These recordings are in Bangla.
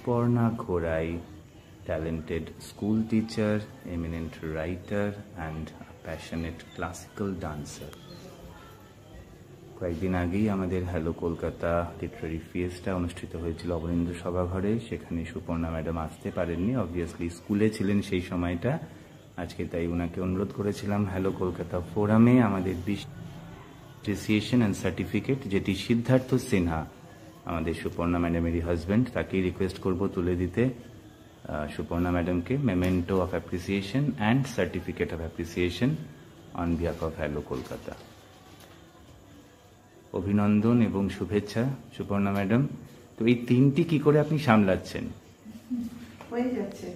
Suparna Ghorai, talented school teacher, eminent writer and a passionate classical dancer. কয়েকদিন আগেই আমাদের হ্যালো কলকাতা লিটারারি ফিয়েস্টা অনুষ্ঠিত হয়েছিল অবনীন্দ্র সভাঘরে। সেখানে সুপর্ণা ম্যাডাম আসতে পারেননি, অবভিয়াসলি স্কুলে ছিলেন সেই সময়টা। আজকে তাই ওনাকে অনুরোধ করেছিলাম হ্যালো কলকাতা ফোরামে আমাদের অ্যাপ্রিসিয়েশন অ্যান্ড সার্টিফিকেট, যেটি সিদ্ধার্থ সিনহা আমাদের সুপর্ণা ম্যাডামেরই হাজব্যান্ড, তাকেই রিকোয়েস্ট করব তুলে দিতে সুপর্ণা ম্যাডামকে memento of appreciation and certificate of appreciation on behalf of hello Kolkata. অভিনন্দন এবং শুভেচ্ছা সুপর্ণা ম্যাডাম। তো এই তিনটি কি করে আপনি সামলাচ্ছেন? হয়ে যাচ্ছে,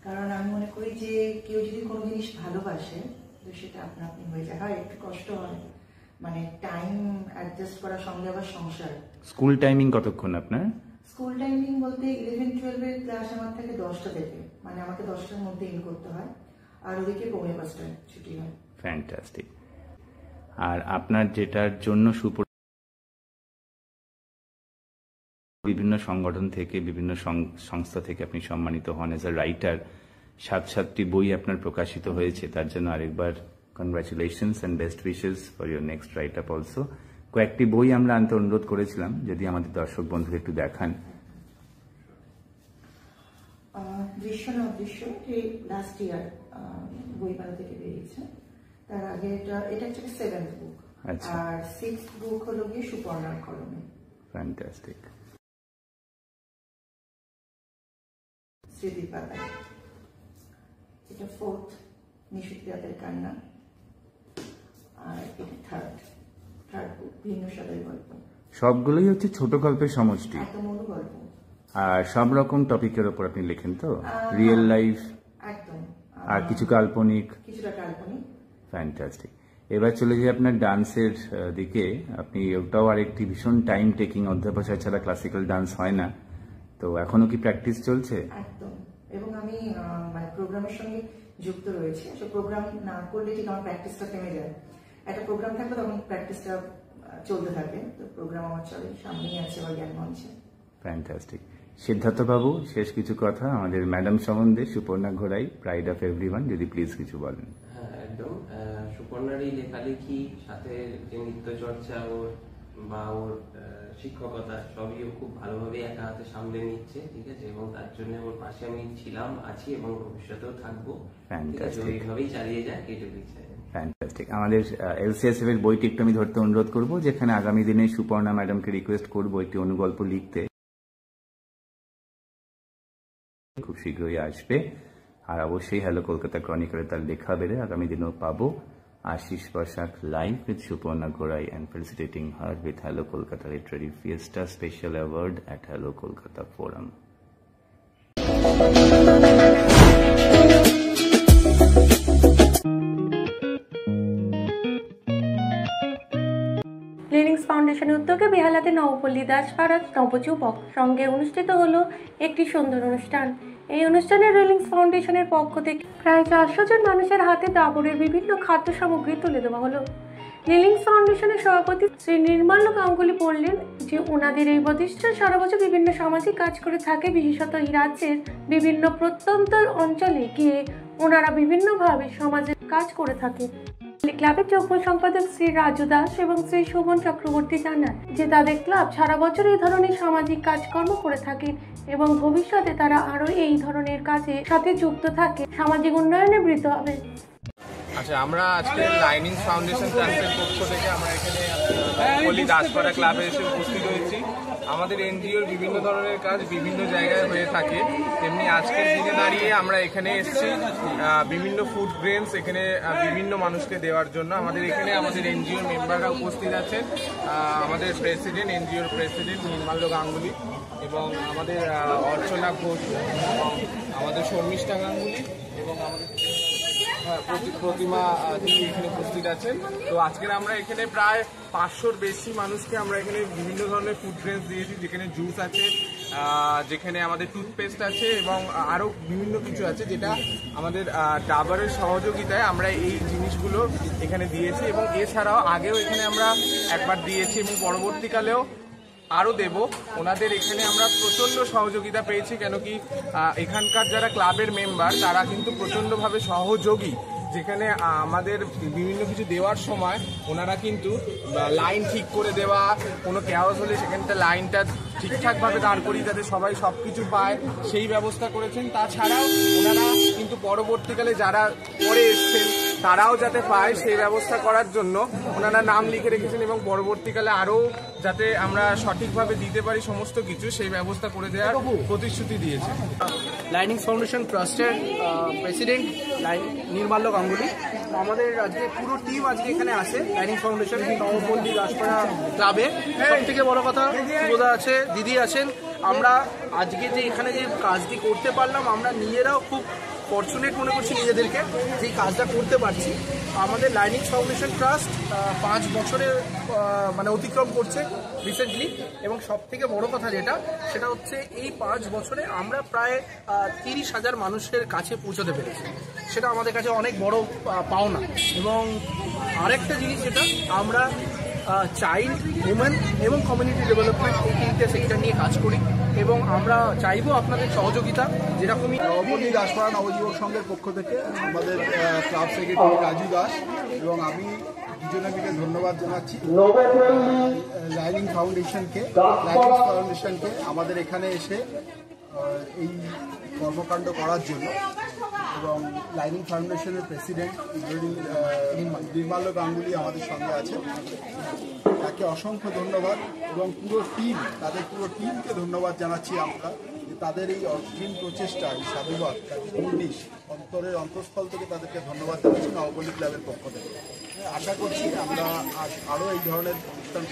কারণ আমি মনে করি যে কেউ যদি কোনো জিনিস ভালোবাসে তো সেটা আপনা আপনি হয়ে যায়। হয় একটু কষ্ট হয়, মানে টাইম অ্যাডজাস্ট করার সঙ্গে আবার সংসার। স্কুল টাইমিং কতক্ষণ আপনার? স্কুল টাইমিং বলতে 11-12 এর ক্লাস আমার থাকে 10টা থেকে, মানে আমাকে 10টার মধ্যে ইন করতে হয়, আর ওদিকে 5:45টায় ছুটি হয়। ফ্যান্টাস্টিক। আর আপনার যেটার জন্য বিভিন্ন সংগঠন থেকে, বিভিন্ন সংস্থা থেকে আপনি সম্মানিত হন এজ আ রাইটার, 7টি বই আপনার প্রকাশিত হয়েছে, তার জন্য আরেকবার congratulations and best wishes for your next write up also. কয়েকটি বই আমরা আনতে অনুরোধ করেছিলাম, যদি আমাদের দর্শক বন্ধুকে একটু দেখান। দৃশ্য না অদৃশ্য, লাস্ট ইয়ার বইমেলা থেকে বেরিয়েছে। তার আগে এটা হচ্ছে 7th বুক, আর 6th বুক হলো গিয়ে সুপর্ণার কলমে। ফ্যান্টাস্টিক। শ্রীদীপা রায়, এটা 4th নিশুতিরাতের কান্না, আর এটা থার্ড বুক ভিন্ন সাদের গল্প। সবগুলোই হচ্ছে ছোট গল্পের সমষ্টি, একদম মূল গল্প, আর সব রকম টপিকের উপর আপনি লেখেন তো? রিয়েল লাইফ একদম, আর কিছুটা কাল্পনিক। ফ্যান্টাস্টিক। এবার চলে যাই আপনার ডান্সের দিকে। আপনি ওটাও আরেকটি ভীষণ টাইম টেকিং অধ্যাপনা ছাড়া ক্লাসিক্যাল ডান্স হয় না, তো এখনো কি প্র্যাকটিস চলছে? একদম, এবং আমি মানে প্রোগ্রামের সঙ্গে যুক্ত রয়েছে। সে প্রোগ্রাম না করলে ঠিক আমার প্র্যাকটিসটা থেমে যায়। একটা প্রোগ্রাম থাকলে তখন প্র্যাকটিসটা চলতে থাকে, তো প্রোগ্রাম আমার চলে, সামনেই আছে আমার জ্ঞান মঞ্চে। ফ্যান্টাস্টিক। সিদ্ধার্থ বাবু, শেষ কিছু কথা আমাদের ম্যাডাম সম্বন্ধে, সুপর্ণা ঘোড়াই, প্রাইড অফ এভরিওয়ান, যদি প্লিজ কিছু বলেন। হ্যাঁ, একদম। সুপর্ণার এই লেখালেখি, সাথে যে নৃত্য চর্চা ওর বা ওর শিক্ষকতা, সবই ও খুব ভালোভাবে একা হাতে সামলে নিচ্ছে, ঠিক আছে, এবং তার জন্য ওর পাশে আমি ছিলাম, আছি এবং ভবিষ্যতেও থাকবো। ওইভাবেই চালিয়ে যায়, এটুকুই চাই। ফ্যান্টাস্টিক। আমাদের এলসিএসএফ এর বইটি একটু আমি ধরতে অনুরোধ করবো, যেখানে আগামী দিনে সুপর্ণা ম্যাডামকে রিকোয়েস্ট করবো একটি অনুগল্প লিখতে, খুব শীঘ্রই আসবে। আর অবশ্যই হ্যালো কলকাতা ক্রনিকলে তার লেখা বেড়ে আগামী দিনেও পাবো। Ashish Basak live with Suparna Gorai and felicitating her with Hello Kolkata Literary Fiesta Special Award at Hello Kolkata Forum. লিনিংস ফাউন্ডেশনের উদ্যোগে বেহালাতে নবপল্লী দাসপাড়া নবযুবক সঙ্গে অনুষ্ঠিত হলো একটি সুন্দর অনুষ্ঠান। এই অনুষ্ঠানে রিলিংস ফাউন্ডেশনের পক্ষ থেকে প্রায় 400 জন মানুষের হাতে ডাবরের বিভিন্ন খাদ্য সামগ্রী তুলে দেওয়া হলো। রিলিংস ফাউন্ডেশনের সভাপতি শ্রী নির্মল গাঙ্গুলি বললেন যে ওনাদের এই প্রতিষ্ঠান সারা বছর বিভিন্ন সামাজিক কাজ করে থাকে, বিশেষত এই রাজ্যের বিভিন্ন প্রত্যন্ত অঞ্চলে গিয়ে ওনারা বিভিন্নভাবে সমাজের কাজ করে থাকে। ক্লাবের যুগ্ম সম্পাদক শ্রী রাজু দাস এবং শ্রী শোভন চক্রবর্তী জানান যে তাদের ক্লাব সারা বছর এই ধরনের সামাজিক কাজকর্ম করে থাকে এবং ভবিষ্যতে তারা আরো এই ধরনের কাজের সাথে যুক্ত থাকে, সামাজিক উন্নয়নে বৃদ্ধ হবে। আচ্ছা, আমরা আজকে লাইনিং ফাউন্ডেশন ট্রাস্টের পক্ষ থেকে আমরা এখানে নবপল্লী দাসপাড়া ক্লাবে এসে উপস্থিত হয়েছি। আমাদের এনজিওর বিভিন্ন ধরনের কাজ বিভিন্ন জায়গায় হয়ে থাকে, তেমনি আজকের দিনে দাঁড়িয়ে আমরা এখানে এসেছি বিভিন্ন ফুড গ্রেনস এখানে বিভিন্ন মানুষকে দেওয়ার জন্য। আমাদের এখানে আমাদের এনজিওর মেম্বাররা উপস্থিত আছেন, আমাদের প্রেসিডেন্ট, এনজিওর প্রেসিডেন্ট নির্মল গাঙ্গুলি, এবং আমাদের অর্চনা ঘোষ, এবং আমাদের শর্মিষ্ঠা গাঙ্গুলি, এবং আমাদের প্রতিমা তিনি এখানে উপস্থিত আছেন। তো আজকের আমরা এখানে প্রায় 500-র বেশি মানুষকে আমরা এখানে বিভিন্ন ধরনের ফুড গ্রেনস দিয়েছি, যেখানে জুস আছে, যেখানে আমাদের টুথপেস্ট আছে এবং আরও বিভিন্ন কিছু আছে, যেটা আমাদের ডাবরের সহযোগিতায় আমরা এই জিনিসগুলো এখানে দিয়েছি। এবং এছাড়াও আগেও এখানে আমরা একবার দিয়েছি এবং পরবর্তীকালেও আরও দেব। ওনাদের এখানে আমরা প্রচণ্ড সহযোগিতা পেয়েছি, কেন কি এখানকার যারা ক্লাবের মেম্বার তারা কিন্তু প্রচণ্ডভাবে সহযোগী। যেখানে আমাদের বিভিন্ন কিছু দেওয়ার সময় ওনারা কিন্তু লাইন ঠিক করে দেওয়া, কোনো ক্যাওস হলে সেখানটা লাইনটা ঠিকঠাকভাবে দাঁড় করিয়ে যাতে সবাই সব কিছু পায় সেই ব্যবস্থা করেছেন। তাছাড়াও ওনারা কিন্তু পরবর্তীকালে যারা পরে এসছেন তারাও যাতে পায় সেই ব্যবস্থা করার জন্য ওনারা নাম লিখে রেখেছেন, এবং পরবর্তীকালে আরও যাতে আমরা সঠিকভাবে দিতে পারি সমস্ত কিছু সেই ব্যবস্থা করে দেওয়ার প্রতিশ্রুতি দিয়েছে। লাইনিংস ফাউন্ডেশন ট্রাস্টের প্রেসিডেন্ট নির্মাল্য গাঙ্গুলি, আমাদের আজকে পুরো টিম আজকে এখানে আসে লাইনিংস ফাউন্ডেশন নবপল্লী দাসপাড়া ক্লাবে। সব থেকে বড় কথা শুভদা আছে, দিদি আছেন। আমরা আজকে যে এখানে যে কাজটি করতে পারলাম আমরা নিজেরাও খুব ফরচুনেট মনে করছি নিজেদেরকে, যে কাজটা করতে পারছি। আমাদের লাইনিংস ফাউন্ডেশন ট্রাস্ট 5 বছরের মানে অতিক্রম করছে রিসেন্টলি, এবং সব থেকে বড় কথা যেটা সেটা হচ্ছে এই 5 বছরে আমরা প্রায় 30,000 মানুষের কাছে পৌঁছতে পেরেছি। সেটা আমাদের কাছে অনেক বড় পাওনা। এবং আরেকটা জিনিস যেটা আমরা চাইল্ড, উমেন এবং কমিউনিটি ডেভেলপমেন্ট এই 3টে সেক্টর নিয়ে কাজ করি, এবং আমরা চাইবো আপনাদের সহযোগিতা। যেরকমই নবপল্লী দাসপাড়া নবযুবক সংঘের পক্ষ থেকে আমাদের ক্লাব সেক্রেটারি রাজু দাস এবং আমি দুজনে মিলে ধন্যবাদ জানাচ্ছি লাইনিং ফাউন্ডেশনকে আমাদের এখানে এসে এই কর্মকাণ্ড করার জন্য। এবং লাইনিং ফাউন্ডেশনের প্রেসিডেন্ট নির্মাল্য গাঙ্গুলি আমাদের সঙ্গে আছে, তাকে অসংখ্য ধন্যবাদ, এবং তাদের পুরো টিমকে ধন্যবাদ জানাচ্ছি আমরা, যে তাদের এই অগ্রিম প্রচেষ্টা, এই সাধুবাদ, অন্তরের অন্তঃস্থল থেকে তাদেরকে ধন্যবাদ জানাচ্ছি নবপল্লী ক্লাবের পক্ষ থেকে। আশা করছি আমরা আরও এই ধরনের অনুষ্ঠান